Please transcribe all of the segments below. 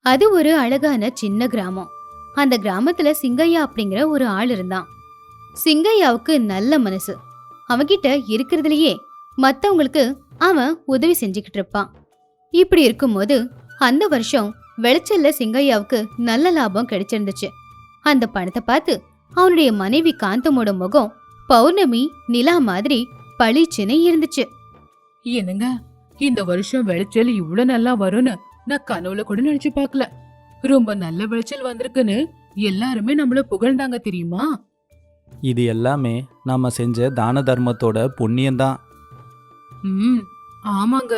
அது ஒரு அழகான சின்ன கிராமம். அந்த கிராமத்துல சிங்கையா அப்படிங்கிற ஒரு ஆள் இருந்தான். சிங்கையாவுக்கு நல்ல மனசு. அவன்கிட்ட இருக்கிறதுலயே மத்தவங்களுக்கு அவன் உதவி செஞ்சுக்கிட்டு இருப்பான். இப்படி இருக்கும்போது அந்த வருஷம் விளைச்சல்ல சிங்கையாவுக்கு நல்ல லாபம் கிடைச்சிருந்துச்சு. அந்த பணத்தை பார்த்து அவனுடைய மனைவி காந்தமோட முகம் பௌர்ணமி நிலா மாதிரி பளிச்சுன்னு இருந்துச்சு. என்னங்க, இந்த வருஷம் விளைச்சல் இவ்வளவு நல்லா வரும்னு நான் கனவுல கூட நினைச்சு பார்க்கல. ரொம்ப நல்ல விளைச்சல் வந்திருக்குன்னு எல்லாருமே நம்மள புகழ்ந்தாங்க தெரியுமா? இது எல்லாமே நாம செஞ்ச தான தர்மத்தோட புண்ணியம்தான். ஆமாங்க.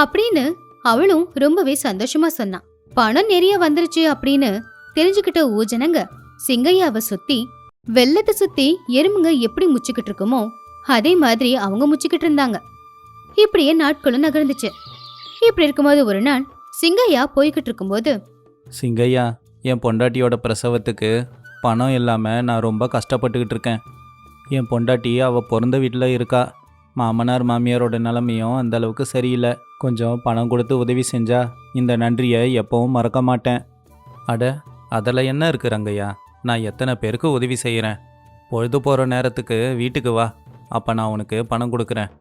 அப்படின்னு அவளும் ரொம்பவே சந்தோஷமா சொன்னான். பணம் நிறைய வந்துருச்சு அப்படின்னு தெரிஞ்சுக்கிட்ட ஊஜனங்க சிங்கையாவை சுத்தி வெள்ளத்தை சுத்தி எறும்புங்க எப்படி முச்சுக்கிட்டு இருக்குமோ அதே மாதிரி அவங்க முச்சுக்கிட்டு இருந்தாங்க. இப்படியே நாட்களும் நகர்ந்துச்சு. இப்படி இருக்கும்போது ஒரு நாள் சிங்கையா போய்கிட்டு இருக்கும்போது, சிங்கையா, என் பொண்டாட்டியோட பிரசவத்துக்கு பணம் இல்லாமல் நான் ரொம்ப கஷ்டப்பட்டுக்கிட்டு இருக்கேன். என் பொண்டாட்டி அவள் பிறந்த வீட்டில் இருக்கா. மாமனார் மாமியாரோட நிலைமையும் அந்த அளவுக்கு சரியில்லை. கொஞ்சம் பணம் கொடுத்து உதவி செஞ்சா இந்த நன்றியை எப்பவும் மறக்க மாட்டேன். அட, அதில் என்ன இருக்கு ரங்கையா? நான் எத்தனை பேருக்கு உதவி செய்கிறேன். பொழுது போகிற நேரத்துக்கு வீட்டுக்கு வா, அப்போ நான் உனக்கு பணம் கொடுக்குறேன்.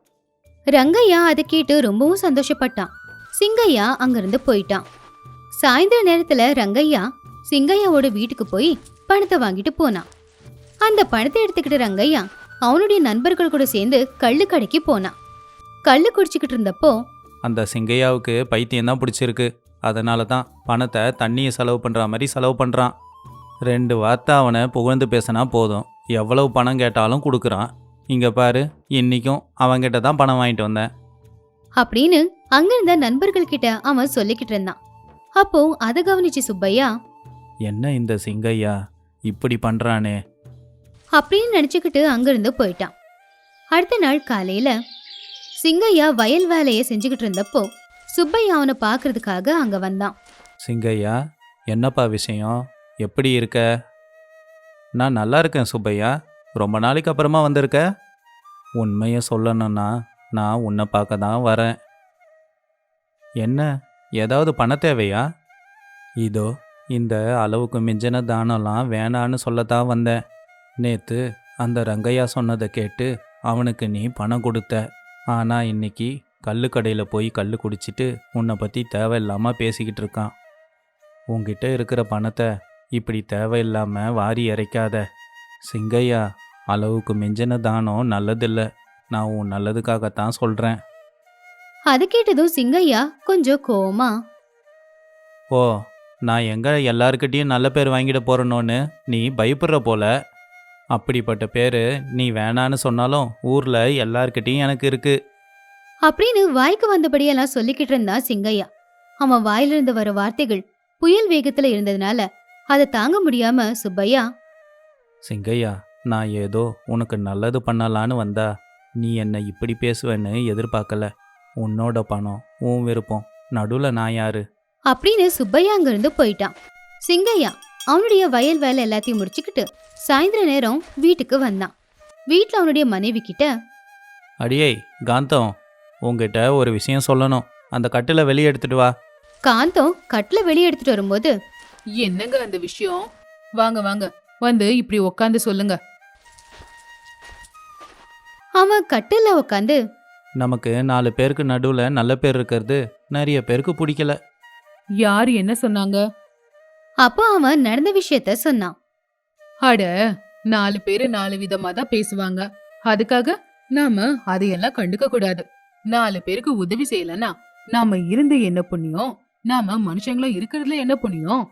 ரங்கையா அதை கேட்டு ரொம்பவும் சந்தோஷப்பட்டான். சிங்கையா அங்கிருந்து போயிட்டான். சாயந்தர நேரத்துல ரங்கையா சிங்கையாவோட வீட்டுக்கு போய் பணத்தை வாங்கிட்டு போனான். அந்த பணத்தை எடுத்துக்கிட்டு ரங்கையா அவனுடைய நண்பர்கள் கூட சேர்ந்து கள்ளு கடைக்கு போனான். கள்ளு குடிச்சுக்கிட்டு இருந்தப்போ, அந்த சிங்கையாவுக்கு பைத்தியம்தான் பிடிச்சிருக்கு. அதனால தான் பணத்தை தண்ணியை செலவு பண்ணுற மாதிரி செலவு பண்ணுறான். 2 வார்த்தை அவனை புகழ்ந்து பேசினா போதும், எவ்வளவு பணம் கேட்டாலும் கொடுக்குறான். இங்கே பாரு, இன்றைக்கும் அவன்கிட்ட தான் பணம் வாங்கிட்டு வந்தேன் அப்படின்னு அங்கிருந்த நண்பர்கள் கிட்ட அவன் சொல்லிக்கிட்டு இருந்தான். அப்போ அதை கவனிச்சு சுப்பையா, என்ன இந்த சிங்கையா இப்படி பண்ணுறானே அப்படின்னு நினைச்சுக்கிட்டு அங்கிருந்து போயிட்டான். அடுத்த நாள் காலையில சிங்கையா வயல் வேலையை செஞ்சுக்கிட்டு இருந்தப்போ சுப்பையா அவனை பாக்குறதுக்காக அங்க வந்தான். சிங்கையா, என்னப்பா விஷயம்? எப்படி இருக்க? நான் நல்லா இருக்கேன் சுப்பையா. ரொம்ப நாளைக்கு அப்புறமா வந்திருக்க. உண்மையை சொல்லணும்னா நான் உன்னை பார்க்க தான் வரேன். என்ன, ஏதாவது பண தேவையா? இதோ இந்த அளவுக்கு மிஞ்சின தானம்லாம் வேணான்னு சொல்லத்தான் வந்தேன். நேற்று அந்த ரங்கையா சொன்னதை கேட்டு அவனுக்கு நீ பணம் கொடுத்த. ஆனால் இன்னைக்கு கல்லுக்கடையில் போய் கல் குடிச்சிட்டு உன்னை பற்றி தேவையில்லாமல் பேசிக்கிட்டு இருக்கான். உன்கிட்ட இருக்கிற பணத்தை இப்படி தேவையில்லாமல் வாரி இறைக்காத சிங்கையா. அளவுக்கு மிஞ்சின தானம் நல்லதில்லை. நான் உன் நல்லதுக்காகத்தான் சொல்கிறேன். அது கேட்டதும் சிங்கையா கொஞ்சம் கோவமா, ஓ, நான் எங்கே எல்லாருக்கிட்டேயும் நல்ல பேர் வாங்கிட போகிறனோன்னு நீ பயப்படுற போல. அப்படிப்பட்ட பேர் நீ வேணான்னு சொன்னாலும் ஊரில் எல்லார்கிட்டையும் எனக்கு இருக்கு. அப்படின்னு வாய்க்கு வந்தபடியெல்லாம் சொல்லிக்கிட்டு இருந்தான் சிங்கையா. அவன் வாயிலிருந்து வர வார்த்தைகள் புயல் வேகத்துல இருந்ததுனால அதை தாங்க முடியாம சுப்பையா, சிங்கையா, நான் ஏதோ உனக்கு நல்லது பண்ணலான்னு வந்தா நீ என்னை இப்படி பேசுவேன்னு எதிர்பார்க்கல. உன்னோட பணம், உன் விருப்பம், நடுவில் நான் யாரு? அப்படின்னு சுப்பையா அங்கிருந்து போயிட்டான். சிங்கையா அவனுடைய வயல் வேலை எல்லாத்தையும் முடிச்சுக்கிட்டு சாயந்தர நேரம் வீட்டுக்கு வந்தான். வீட்டுல அவனுடைய மனைவி கிட்ட, அடியே காந்தம், உங்ககிட்ட ஒரு விஷயம் சொல்லணும். அந்த கட்டில வெளியே எடுத்துட்டு வா. காந்தம் கட்டில வெளியே எடுத்துட்டு வரும்போது, என்னங்க அந்த விஷயம்? வாங்க வாங்க, வந்து இப்படி உக்காந்து சொல்லுங்க. அவன் கட்டில உட்காந்து, நமக்கு 4 பேருக்கு நடுவில் நல்ல பேர் இருக்கிறது நிறைய பேருக்கு பிடிக்கல. யாரு என்ன சொன்னாங்க? அப்போ அவன் நடந்த விஷயத்த சொன்னான். அட, 4 பேரு 4 விதமா தான் பேசுவாங்க. அதுக்காக நாம அதையெல்லாம் கண்டுக்க கூடாது. 4 பேருக்கு உதவி செய்யலன்னா நாம இருந்து என்ன புண்ணியம்? நாம மனுஷங்களா இருக்கிறதுல என்ன புண்ணியம்?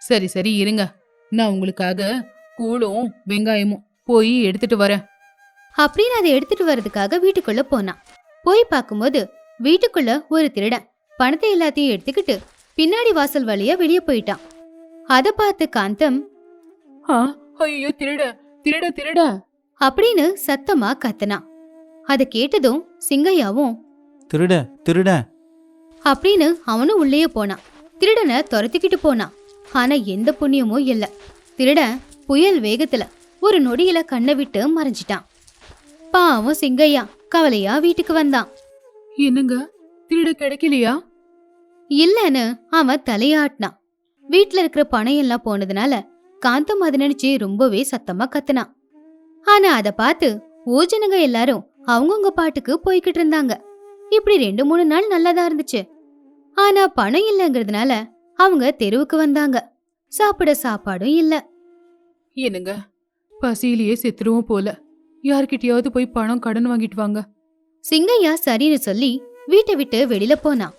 சரி சரி இருங்க, நான் உங்களுக்காக கூழும் வெங்காயமும் போய் எடுத்துட்டு வரேன். அப்படின்னு அதை எடுத்துட்டு வர்றதுக்காக வீட்டுக்குள்ள போனான். போய் பார்க்கும்போது வீட்டுக்குள்ள ஒரு திருடன் பணத்தை எல்லாத்தையும் எடுத்துக்கிட்டு பின்னாடி வாசல் வழியா வெளியே போயிட்டான். அதை பார்த்து காந்தம், ஐயோ, திருட திருட திருட அப்படின்னு சத்தமா கத்துனான். அதை கேட்டதும் சிங்கையாவும் திருட திருட அப்படின்னு அவனும் உள்ளே போனான். திருடனை துரத்திக்கிட்டு போனான். ஆனா எந்த புண்ணியமும் இல்ல. திருடன் புயல் வேகத்துல ஒரு நொடியில கண்ணை விட்டு மறைஞ்சிட்டான். பாவம் சிங்கையா கவலையா வீட்டுக்கு வந்தான். என்னங்க, திருட கிடைக்கலையா? இல்லன்னு அவன் தலையாட்டினான். வீட்ல இருக்கிற பணம் எல்லாம் போனதுனால காந்தம் அதை நினைச்சு ரொம்பவே சத்தமா கத்துனான். ஆனா அத பார்த்து ஊஜனங்க எல்லாரும் அவங்கவுங்க பாட்டுக்கு போய்கிட்டு இருந்தாங்க. இப்படி 2-3 நாள் நல்லாதான் இருந்துச்சு. ஆனா பணம் இல்லைங்கிறதுனால அவங்க தெருவுக்கு வந்தாங்க. சாப்பிட சாப்பாடும் இல்ல. என்னங்க, பசியிலேயே செத்துருவோம் போல. யார்கிட்டயாவது போய் பணம் கடன் வாங்கிட்டு வாங்க. சிங்கையா சரின்னு சொல்லி வீட்டை விட்டு வெளியில போனான்.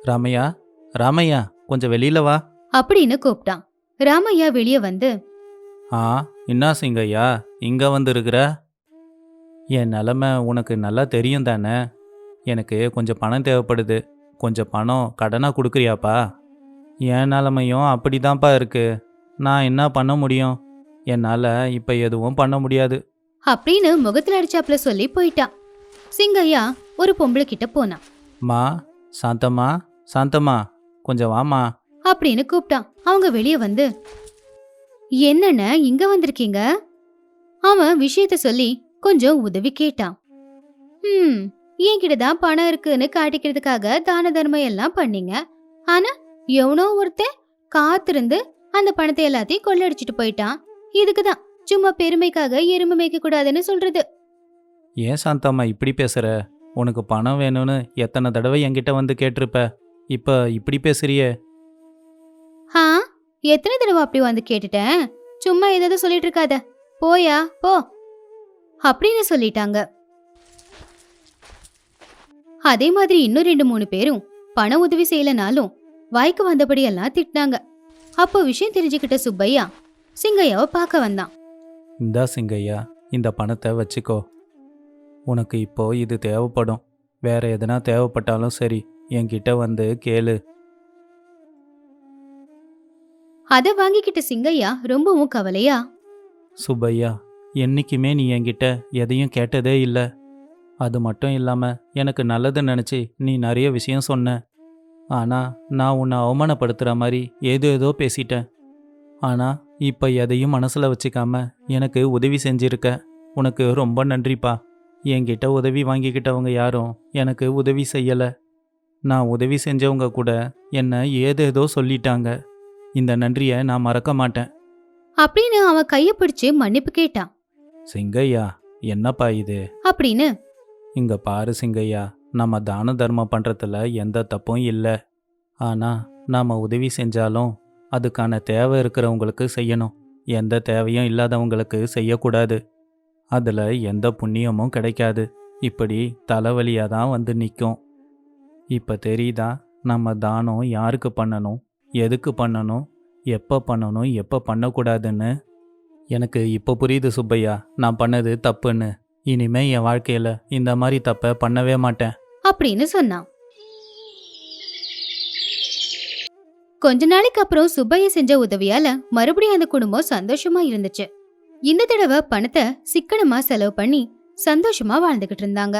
ராமையா, ராமையா, கொஞ்சம் வெளியில வா. அப்படின்னு கூப்பிட்டான். ராமையா வெளியே வந்து, ஆ, என்ன சிங்கையா இங்க வந்து இருக்கிற? என் நிலமை உனக்கு நல்லா தெரியும் தானே. எனக்கு கொஞ்சம் பணம் தேவைப்படுது. கொஞ்சம் பணம் கடனா கொடுக்குறியாப்பா? என் நிலமையும் அப்படிதான்ப்பா இருக்கு. நான் என்ன பண்ண முடியும்? என்னால் இப்போ எதுவும் பண்ண முடியாது. அப்படின்னு முகத்துல அடிச்சாப்புல சொல்லி போயிட்டான். சிங்கையா ஒரு பொம்பளை கிட்ட போனான். மா, சாந்தம்மா, சாந்தம்மா, கொஞ்சம் வாமா. அப்படின்னு கூப்பிட்டான். அவங்க வெளியே வந்து, என்னண்ண இங்க வந்திருக்கீங்க? அவன் விஷயத்த சொல்லி கொஞ்சம் உதவி கேட்டான். என்கிட்டதான் பணம் இருக்குன்னு காட்டிக்கிறதுக்காக தான தர்மம் எல்லாம் பண்ணீங்க. ஆனா எவனோ ஒருத்தன் காத்திருந்து அந்த பணத்தை எல்லாத்தையும் கொள்ளடிச்சிட்டு போயிட்டான். இதுக்குதான் சும்மா பெருமைக்காக எருமை மேய்க்க கூடாதுன்னு சொல்றது. ஏன் சாந்தம்மா இப்படி பேசுற? உனக்கு பணம் வேணும்னு எத்தனை தடவை என்கிட்ட வந்து கேட்டிருப்ப. இப்போ இப்படி பேசுறியே? ஆ, எத்தனை தடவை அப்படி வந்து கேட்டுட்டேன். சும்மா ஏதாவது சொல்லிட்டு இருக்காத, போயா போ அப்படின்னு சொல்லிட்டாங்க. அதே மாதிரி இன்னும் 2-3 பேரும் பண உதவி செய்யலனாலும் வாய்க்கு வந்தபடி எல்லாம் திட்டினாங்க. அப்போ விஷயம் தெரிஞ்சுக்கிட்ட சுப்பையா சிங்கையாவை பார்க்க வந்தான். இந்தா சிங்கையா, இந்த பணத்தை வச்சுக்கோ. உனக்கு இப்போ இது தேவைப்படும். வேற எதனா தேவைப்பட்டாலும் சரி, என்கிட்ட வந்து கேளு. அதை வாங்கிக்கிட்ட சிங்கையா ரொம்பவும் கவலையா, சுப்பையா, என்னைக்குமே நீ என்கிட்ட எதையும் கேட்டதே இல்லை. அது மட்டும் இல்லாமல் எனக்கு நல்லது நினச்சி நீ நிறைய விஷயம் சொன்ன. ஆனால் நான் உன்னை அவமானப்படுத்துகிற மாதிரி ஏதோ பேசிட்டேன். ஆனால் இப்போ எதையும் மனசில் வச்சுக்காம எனக்கு உதவி செஞ்சிருக்க. உனக்கு ரொம்ப நன்றிப்பா. என்கிட்ட உதவி வாங்கிக்கிட்டவங்க யாரும் எனக்கு உதவி செய்யலை. நான் உதவி செஞ்சவங்க கூட என்னை ஏதேதோ சொல்லிட்டாங்க. இந்த நன்றியை நான் மறக்க மாட்டேன். அப்படின்னு அவன் கைய பிடிச்சு மன்னிப்பு கேட்டான். சிங்கையா, என்னப்பா இது? அப்படின்னு, இங்க பாரு சிங்கையா, நம்ம தான தர்மம் பண்ணுறதுல எந்த தப்பும் இல்லை. ஆனால் நாம் உதவி செஞ்சாலும் அதுக்கான தேவை இருக்கிறவங்களுக்கு செய்யணும். எந்த தேவையும் இல்லாதவங்களுக்கு செய்யக்கூடாது. அதில் எந்த புண்ணியமும் கிடைக்காது. இப்படி தலைவலியாக தான் வந்து நிற்கும். இப்போ தெரியுதா நம்ம தானம் யாருக்கு பண்ணணும், எதுக்கு பண்ணணும், எப்போ பண்ணணும், எப்போ பண்ணக்கூடாதுன்னு? எனக்கு இப்போ புரியுது சுப்பையா, நான் பண்ணது தப்புன்னு. இனிமே என் வாழ்க்கையில் இந்த மாதிரி தப்பை பண்ணவே மாட்டேன் அப்படின்னு சொன்னான். கொஞ்ச நாளைக்கு அப்புறம் சுப்பையா செஞ்ச உதவியால மறுபடியும் அந்த குடும்பம் சந்தோஷமா இருந்துச்சு. இந்த தடவை பணத்தை சிக்கனமா செலவு பண்ணி சந்தோஷமா வாழ்ந்துகிட்டு இருந்தாங்க.